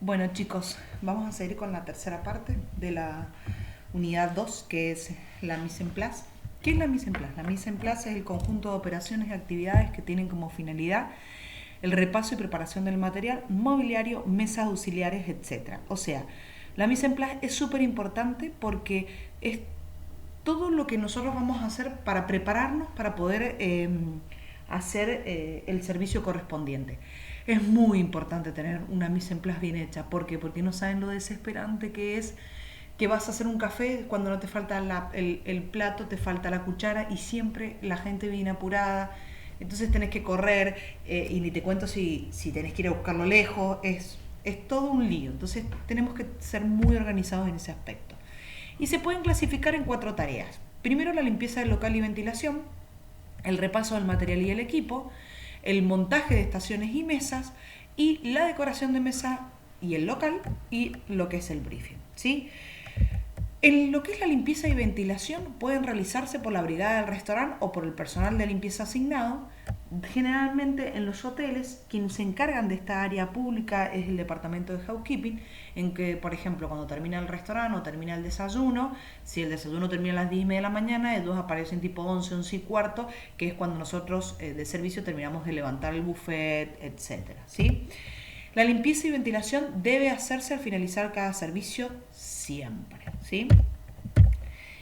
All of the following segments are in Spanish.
Bueno chicos, vamos a seguir con la tercera parte de la unidad 2, que es la mise en place. ¿Qué es la mise en place? La mise en place es el conjunto de operaciones y actividades que tienen como finalidad el repaso y preparación del material, mobiliario, mesas auxiliares, etc. O sea, la mise en place es súper importante porque es todo lo que nosotros vamos a hacer para prepararnos para poder hacer el servicio correspondiente. Es muy importante tener una mise en place bien hecha. ¿Por qué? Porque no saben lo desesperante que es que vas a hacer un café cuando no te falta el plato, te falta la cuchara y siempre la gente viene apurada. Entonces tenés que correr y ni te cuento si tenés que ir a buscarlo lejos. Es todo un lío. Entonces tenemos que ser muy organizados en ese aspecto. Y se pueden clasificar en 4 tareas. Primero, la limpieza del local y ventilación, el repaso del material y el equipo, el montaje de estaciones y mesas y la decoración de mesa y el local y lo que es el briefing, ¿sí? En lo que es la limpieza y ventilación pueden realizarse por la brigada del restaurante o por el personal de limpieza asignado. Generalmente en los hoteles quienes se encargan de esta área pública es el departamento de housekeeping, en que por ejemplo cuando termina el restaurante o termina el desayuno, si el desayuno termina a las 10:30 de la mañana, ellos aparecen tipo 11, 11 y cuarto, que es cuando nosotros de servicio terminamos de levantar el buffet, etcétera, ¿sí? La limpieza y ventilación debe hacerse al finalizar cada servicio siempre, ¿sí?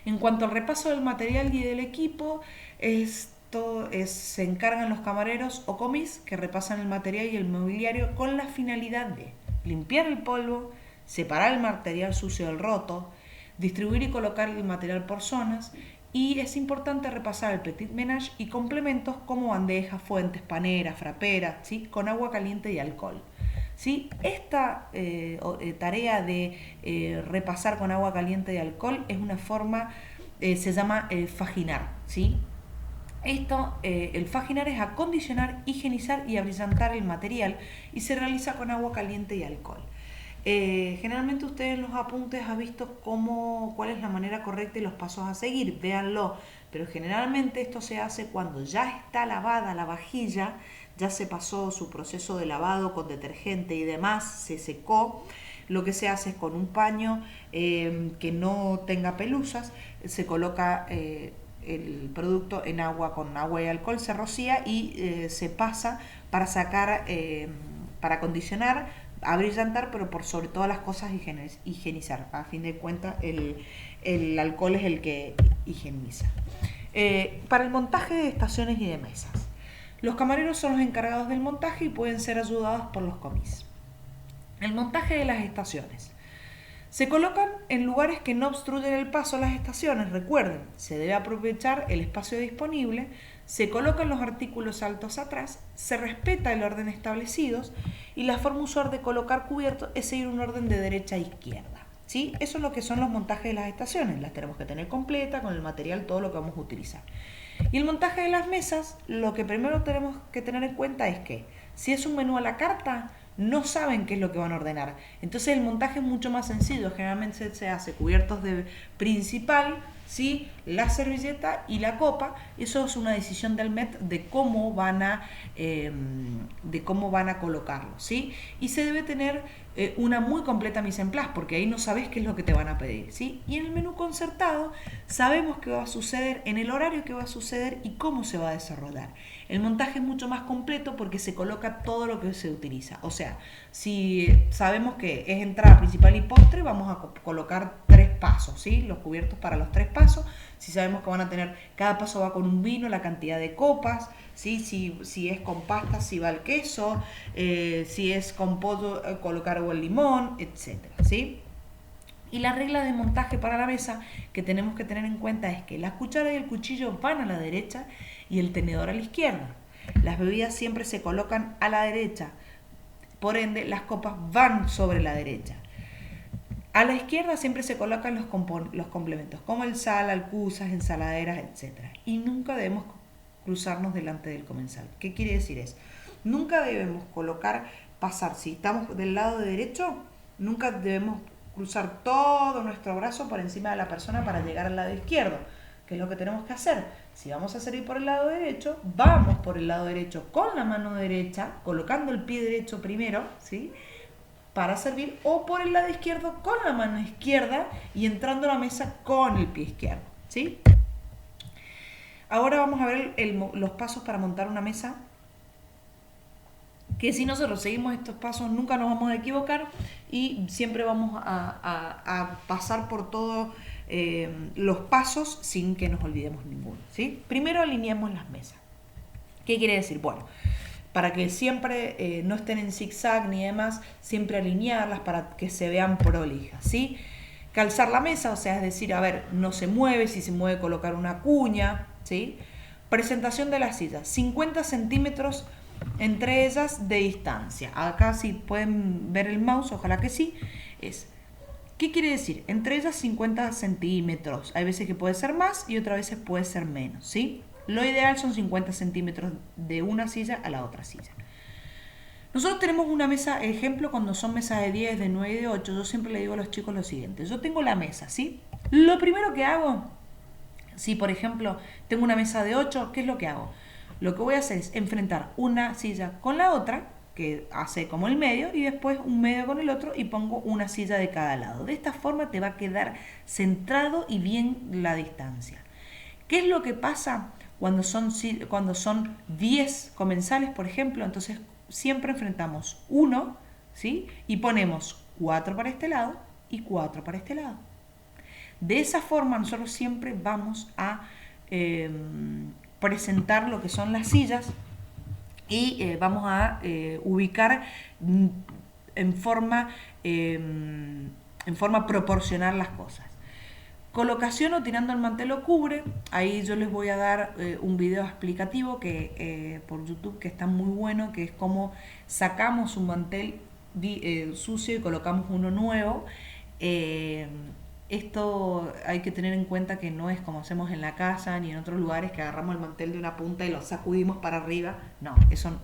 En cuanto al repaso del material y del equipo, se encargan los camareros o comis que repasan el material y el mobiliario con la finalidad de limpiar el polvo, separar el material sucio del roto, distribuir y colocar el material por zonas, y es importante repasar el petit ménage y complementos como bandejas, fuentes, paneras, fraperas, ¿sí? Con agua caliente y alcohol. ¿Sí? Esta tarea de repasar con agua caliente y alcohol es una forma, se llama faginar, ¿sí? El faginar es acondicionar, higienizar y abrillantar el material y se realiza con agua caliente y alcohol. Generalmente ustedes en los apuntes han visto cuál es la manera correcta y los pasos a seguir, véanlo, pero generalmente esto se hace cuando ya está lavada la vajilla, ya se pasó su proceso de lavado con detergente y demás, se secó. Lo que se hace es con un paño que no tenga pelusas, se coloca el producto en agua, con agua y alcohol, se rocía y se pasa para sacar, para acondicionar, abrillantar, pero por sobre todas las cosas higienizar. A fin de cuentas, el alcohol es el que higieniza. Para el montaje de estaciones y de mesas. Los camareros son los encargados del montaje y pueden ser ayudados por los comis. El montaje de las estaciones. Se colocan en lugares que no obstruyen el paso a las estaciones. Recuerden, se debe aprovechar el espacio disponible, se colocan los artículos altos atrás, se respeta el orden establecido y la forma usual de colocar cubiertos es seguir un orden de derecha a izquierda. ¿Sí? Eso es lo que son los montajes de las estaciones. Las tenemos que tener completa con el material, todo lo que vamos a utilizar. Y el montaje de las mesas, lo que primero tenemos que tener en cuenta es que si es un menú a la carta, no saben qué es lo que van a ordenar. Entonces el montaje es mucho más sencillo. Generalmente se hace cubiertos de principal, ¿sí? La servilleta y la copa. Eso es una decisión del MET de cómo van a colocarlo, ¿sí? Y se debe tener una muy completa mise en place, porque ahí no sabes qué es lo que te van a pedir, ¿sí? Y en el menú concertado sabemos qué va a suceder, en el horario que va a suceder y cómo se va a desarrollar. El montaje es mucho más completo porque se coloca todo lo que se utiliza. O sea, si sabemos que es entrada principal y postre, vamos a colocar 3 pasos, ¿sí? Los cubiertos para los 3 pasos. Si sabemos que van a tener, cada paso va con un vino, la cantidad de copas, ¿sí? Si es con pasta, si va el queso, si es con pollo, colocar o el limón, etcétera, ¿sí? Y la regla de montaje para la mesa que tenemos que tener en cuenta es que las cucharas y el cuchillo van a la derecha y el tenedor a la izquierda. Las bebidas siempre se colocan a la derecha, por ende las copas van sobre la derecha. A la izquierda siempre se colocan los complementos, como el sal, alcusas, ensaladeras, etc. Y nunca debemos cruzarnos delante del comensal. ¿Qué quiere decir eso? Nunca debemos pasar, si estamos del lado derecho, nunca debemos cruzar todo nuestro brazo por encima de la persona para llegar al lado izquierdo. ¿Qué es lo que tenemos que hacer? Si vamos a servir por el lado derecho, vamos por el lado derecho con la mano derecha, colocando el pie derecho primero, ¿sí? para servir, o por el lado izquierdo con la mano izquierda y entrando a la mesa con el pie izquierdo, ¿sí? Ahora vamos a ver los pasos para montar una mesa, que si nosotros seguimos estos pasos nunca nos vamos a equivocar y siempre vamos a pasar por todos los pasos sin que nos olvidemos ninguno, ¿sí? Primero alineamos las mesas. ¿Qué quiere decir? Bueno, para que siempre no estén en zigzag ni demás, siempre alinearlas para que se vean prolijas, ¿sí? Calzar la mesa, o sea, es decir, a ver, no se mueve, si se mueve colocar una cuña, ¿sí? Presentación de las sillas, 50 centímetros entre ellas de distancia. Acá si pueden ver el mouse, ojalá que sí, ¿qué quiere decir? Entre ellas 50 centímetros, hay veces que puede ser más y otras veces puede ser menos, ¿sí? Lo ideal son 50 centímetros de una silla a la otra silla. Nosotros tenemos una mesa, ejemplo, cuando son mesas de 10, de 9 y de 8, yo siempre le digo a los chicos lo siguiente. Yo tengo la mesa, ¿sí? Lo primero que hago, si por ejemplo tengo una mesa de 8, ¿qué es lo que hago? Lo que voy a hacer es enfrentar una silla con la otra, que hace como el medio, y después un medio con el otro y pongo una silla de cada lado. De esta forma te va a quedar centrado y bien la distancia. ¿Qué es lo que pasa cuando son 10 comensales, por ejemplo? Entonces siempre enfrentamos 1, ¿sí? Y ponemos 4 para este lado y 4 para este lado. De esa forma nosotros siempre vamos a presentar lo que son las sillas y vamos a ubicar en forma proporcional las cosas. Colocación o tirando el mantel o cubre, ahí yo les voy a dar un video explicativo que por YouTube que está muy bueno, que es cómo sacamos un mantel sucio y colocamos uno nuevo. Esto hay que tener en cuenta que no es como hacemos en la casa ni en otros lugares, que agarramos el mantel de una punta y lo sacudimos para arriba. No, eso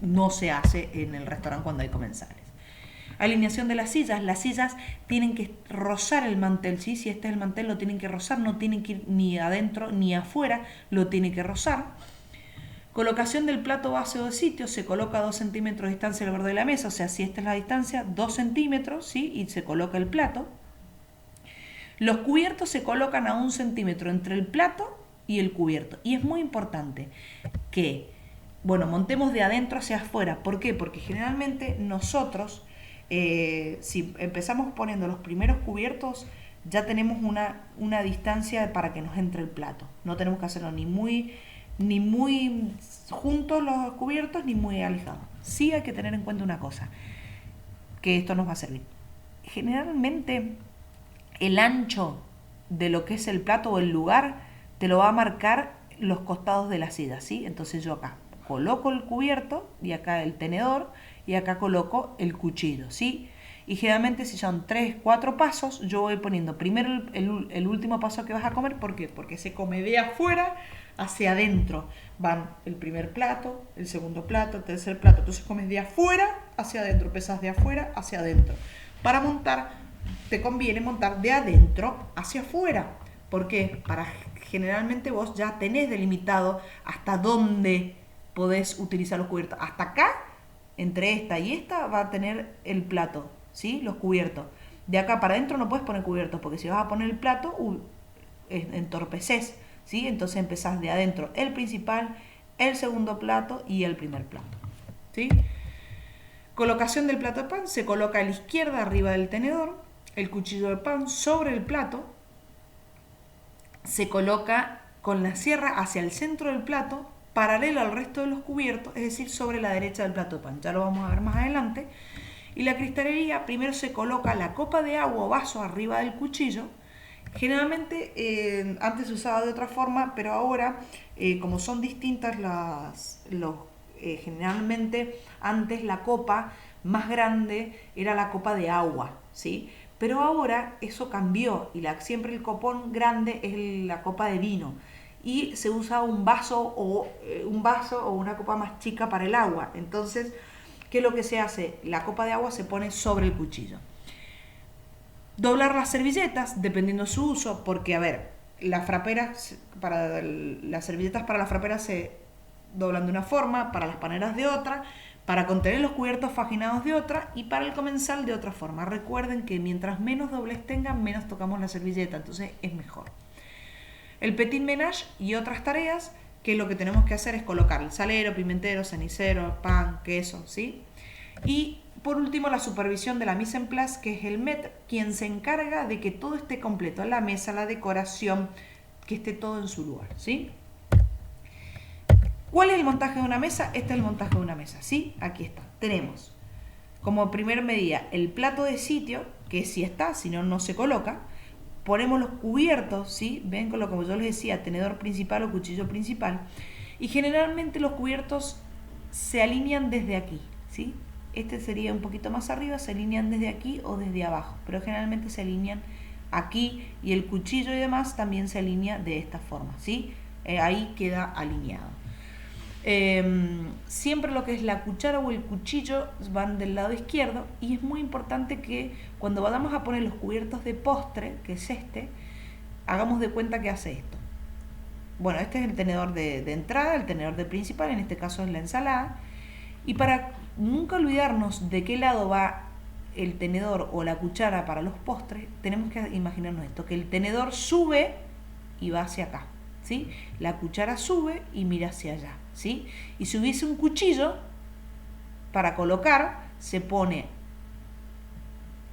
no se hace en el restaurante cuando hay comensales. Alineación de las sillas tienen que rozar el mantel, ¿sí? Si este es el mantel lo tienen que rozar, no tienen que ir ni adentro ni afuera, lo tienen que rozar. Colocación del plato, base o de sitio, se coloca a 2 centímetros de distancia del borde de la mesa, o sea, si esta es la distancia, 2 centímetros, ¿sí? Y se coloca el plato. Los cubiertos se colocan a 1 centímetro entre el plato y el cubierto. Y es muy importante que, montemos de adentro hacia afuera. ¿Por qué? Porque generalmente nosotros, si empezamos poniendo los primeros cubiertos, ya tenemos una distancia para que nos entre el plato. No tenemos que hacerlo ni muy juntos los cubiertos, ni muy alejados. Sí hay que tener en cuenta una cosa, que esto nos va a servir. Generalmente el ancho de lo que es el plato o el lugar te lo va a marcar los costados de la silla, ¿sí? Entonces yo acá coloco el cubierto y acá el tenedor y acá coloco el cuchillo, ¿sí? Y generalmente si son 3, 4 pasos, yo voy poniendo primero el último paso que vas a comer. ¿Por qué? Porque se come de afuera hacia adentro. Van el primer plato, el segundo plato, el tercer plato. Entonces comes de afuera hacia adentro, pesas de afuera hacia adentro. Para montar, te conviene montar de adentro hacia afuera. ¿Por qué? Generalmente vos ya tenés delimitado hasta dónde podés utilizar los cubiertos. Hasta acá, entre esta y esta, va a tener el plato, ¿sí? Los cubiertos. De acá para adentro no puedes poner cubiertos, porque si vas a poner el plato, entorpeces, ¿sí? Entonces empezás de adentro el principal, el segundo plato y el primer plato, ¿sí? Colocación del plato de pan, se coloca a la izquierda arriba del tenedor, el cuchillo de pan sobre el plato, se coloca con la sierra hacia el centro del plato, paralelo al resto de los cubiertos, es decir, sobre la derecha del plato de pan. Ya lo vamos a ver más adelante. Y la cristalería, primero se coloca la copa de agua o vaso arriba del cuchillo. Generalmente, antes se usaba de otra forma, pero ahora, como son distintas generalmente antes la copa más grande era la copa de agua, ¿sí? Pero ahora eso cambió y siempre el copón grande es la copa de vino y se usa un vaso o una copa más chica para el agua. Entonces, ¿qué es lo que se hace? La copa de agua se pone sobre el cuchillo. Doblar las servilletas, dependiendo de su uso, porque, a ver, las servilletas para la frapera se doblan de una forma, para las paneras de otra, para contener los cubiertos faginados de otra y para el comensal de otra forma. Recuerden que mientras menos doblez tengan, menos tocamos la servilleta, entonces es mejor. El petit ménage y otras tareas, que lo que tenemos que hacer es colocar el salero, pimentero, cenicero, pan, queso, ¿sí? Y por último, la supervisión de la mise en place, que es el maître, quien se encarga de que todo esté completo, la mesa, la decoración, que esté todo en su lugar, ¿sí? ¿Cuál es el montaje de una mesa? Este es el montaje de una mesa, ¿sí? Aquí está. Tenemos como primer medida el plato de sitio, que sí está, si no, no se coloca. Ponemos los cubiertos, ¿sí? Ven con lo que yo les decía, tenedor principal o cuchillo principal. Y generalmente los cubiertos se alinean desde aquí, ¿sí? Este sería un poquito más arriba, se alinean desde aquí o desde abajo, pero generalmente se alinean aquí y el cuchillo y demás también se alinea de esta forma, ¿sí? Ahí queda alineado. Siempre lo que es la cuchara o el cuchillo van del lado izquierdo y es muy importante que cuando vayamos a poner los cubiertos de postre, que es este, hagamos de cuenta que hace esto. Bueno, este es el tenedor de entrada, el tenedor de principal, en este caso es la ensalada. Y para nunca olvidarnos de qué lado va el tenedor o la cuchara para los postres, tenemos que imaginarnos esto, que el tenedor sube y va hacia acá, ¿sí? La cuchara sube y mira hacia allá, ¿sí? Y si hubiese un cuchillo para colocar, se pone,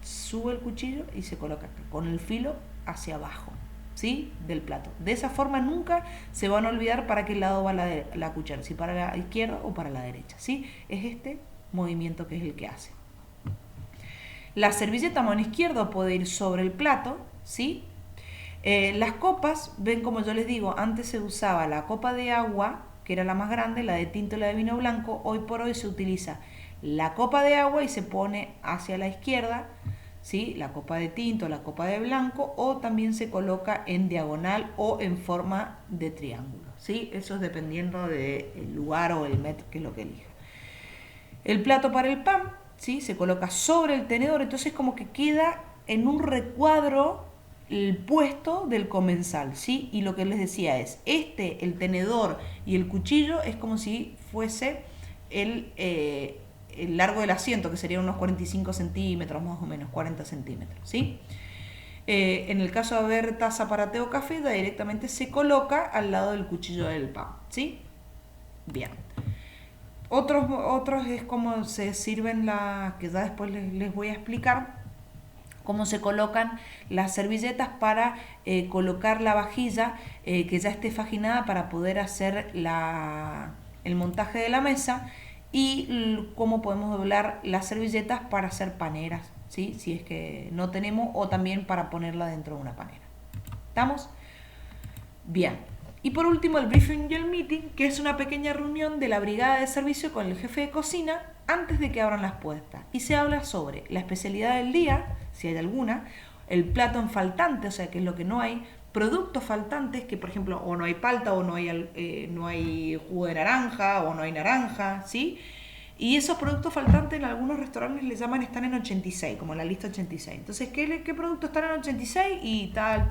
sube el cuchillo y se coloca acá, con el filo hacia abajo, ¿sí? Del plato. De esa forma nunca se van a olvidar para qué lado va la cuchara, si para la izquierda o para la derecha, ¿sí? Es este movimiento que es el que hace. La servilleta a mano izquierda puede ir sobre el plato, ¿sí? Las copas, ven como yo les digo, antes se usaba la copa de agua, que era la más grande, la de tinto y la de vino blanco. Hoy por hoy se utiliza la copa de agua y se pone hacia la izquierda, ¿sí? La copa de tinto, la copa de blanco, o también se coloca en diagonal o en forma de triángulo, ¿sí? Eso es dependiendo del lugar o el metro, que es lo que elija. El plato para el pan, ¿sí? Se coloca sobre el tenedor, entonces como que queda en un recuadro el puesto del comensal, ¿sí? Y lo que les decía es, el tenedor y el cuchillo es como si fuese el largo del asiento, que sería unos 45 centímetros, más o menos, 40 centímetros, ¿sí? En el caso de haber taza para té o café, directamente se coloca al lado del cuchillo del pan, ¿sí? Bien. Otros es como se sirven que ya después les voy a explicar, cómo se colocan las servilletas para colocar la vajilla que ya esté faginada para poder hacer el montaje de la mesa, y cómo podemos doblar las servilletas para hacer paneras, ¿sí? Si es que no tenemos, o también para ponerla dentro de una panera. ¿Estamos? Bien. Y por último, el briefing y el meeting, que es una pequeña reunión de la brigada de servicio con el jefe de cocina antes de que abran las puertas. Y se habla sobre la especialidad del día, si hay alguna, el plato en faltante, o sea, que es lo que no hay, productos faltantes, que por ejemplo, o no hay palta, o no hay jugo de naranja, o no hay naranja, ¿sí? Y esos productos faltantes en algunos restaurantes les llaman están en 86, como en la lista 86. Entonces, ¿qué productos están en 86? Y tal.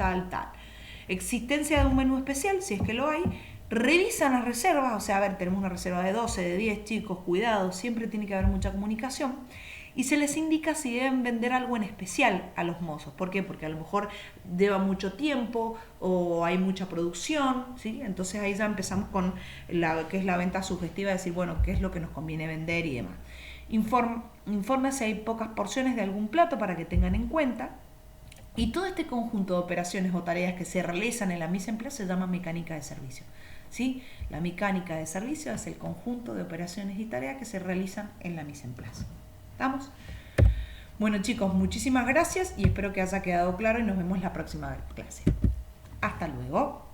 Existencia de un menú especial, si es que lo hay. Revisan las reservas, o sea, a ver, tenemos una reserva de 12, de 10 chicos, cuidado, siempre tiene que haber mucha comunicación. Y se les indica si deben vender algo en especial a los mozos. ¿Por qué? Porque a lo mejor lleva mucho tiempo o hay mucha producción, ¿sí? Entonces ahí ya empezamos con que es la venta sugestiva, decir, bueno, qué es lo que nos conviene vender y demás. Informa si hay pocas porciones de algún plato para que tengan en cuenta. Y todo este conjunto de operaciones o tareas que se realizan en la mise en place se llama mecánica de servicio, ¿sí? La mecánica de servicio es el conjunto de operaciones y tareas que se realizan en la mise en place. ¿Estamos? Bueno, chicos, muchísimas gracias y espero que haya quedado claro y nos vemos la próxima clase. Hasta luego.